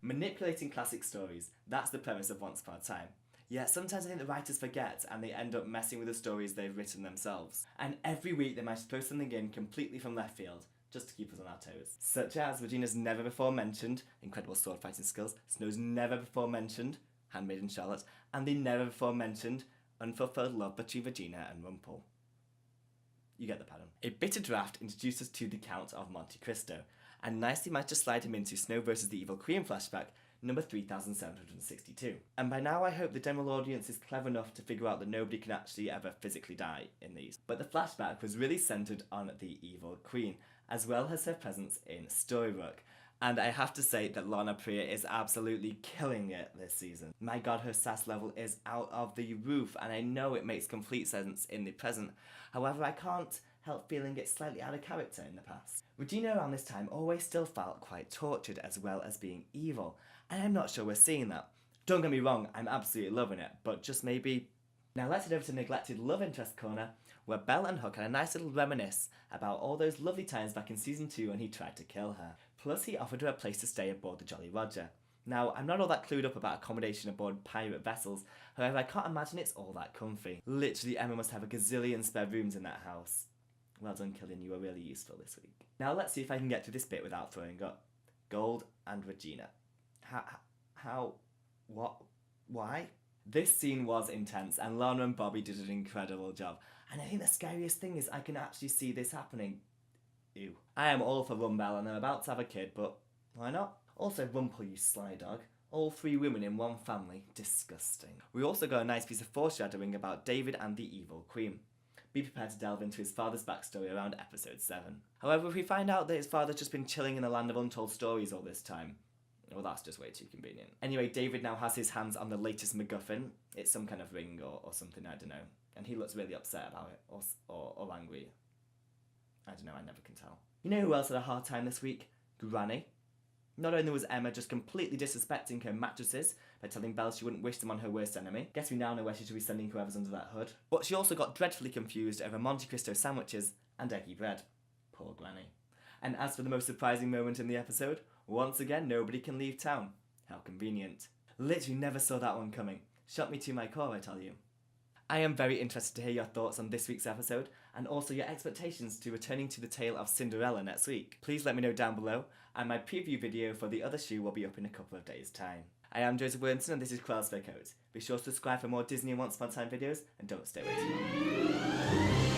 Manipulating classic stories, that's the premise of Once Upon a Time. Yet sometimes I think the writers forget and they end up messing with the stories they've written themselves. And every week they might throw something in completely from left field, just to keep us on our toes. Such as Regina's never before mentioned incredible sword fighting skills, Snow's never before mentioned handmaiden Charlotte, and the never before mentioned unfulfilled love between Regina and Rumpel. You get the pattern. A Bitter Draught introduced us to the Count of Monte Cristo, and nicely managed to slide him into Snow vs. the Evil Queen flashback, number 3762. And by now I hope the general audience is clever enough to figure out that nobody can actually ever physically die in these. But the flashback was really centred on the Evil Queen, as well as her presence in Storybrooke. And I have to say that Lana Priya is absolutely killing it this season. My god, her sass level is out of the roof, and I know it makes complete sense in the present. However, I can't help feeling it's slightly out of character in the past. Regina around this time always still felt quite tortured as well as being evil, and I'm not sure we're seeing that. Don't get me wrong, I'm absolutely loving it, but just maybe... Now let's head over to Neglected Love Interest Corner, where Belle and Hook had a nice little reminisce about all those lovely times back in season 2 when he tried to kill her. Plus he offered her a place to stay aboard the Jolly Roger. Now, I'm not all that clued up about accommodation aboard pirate vessels, however I can't imagine it's all that comfy. Literally, Emma must have a gazillion spare rooms in that house. Well done, Killian, you were really useful this week. Now let's see if I can get through this bit without throwing up. Gold and Regina. What? Why? This scene was intense, and Lana and Bobby did an incredible job. And I think the scariest thing is I can actually see this happening. Ew. I am all for Rumbelle and I'm about to have a kid, but why not? Also, Rumpel, you sly dog. All 3 women in one family. Disgusting. We also got a nice piece of foreshadowing about David and the Evil Queen. Be prepared to delve into his father's backstory around episode 7. However, if we find out that his father's just been chilling in the land of untold stories all this time, well, that's just way too convenient. Anyway, David now has his hands on the latest MacGuffin. It's some kind of ring or something, I don't know. And he looks really upset about it, or angry. I don't know, I never can tell. You know who else had a hard time this week? Granny. Not only was Emma just completely disrespecting her mattresses by telling Belle she wouldn't wish them on her worst enemy, guess we now know where she should be sending whoever's under that hood, but she also got dreadfully confused over Monte Cristo sandwiches and eggy bread. Poor Granny. And as for the most surprising moment in the episode, once again nobody can leave town. How convenient. Literally never saw that one coming. Shocked me to my core, I tell you. I am very interested to hear your thoughts on this week's episode, and also your expectations to returning to the tale of Cinderella next week. Please let me know down below, and my preview video for the other shoe will be up in a couple of days' time. I am Joseph Williamson and this is CruellasFurCoat. Be sure to subscribe for more Disney and Once Upon a Time videos, and don't stay away too long.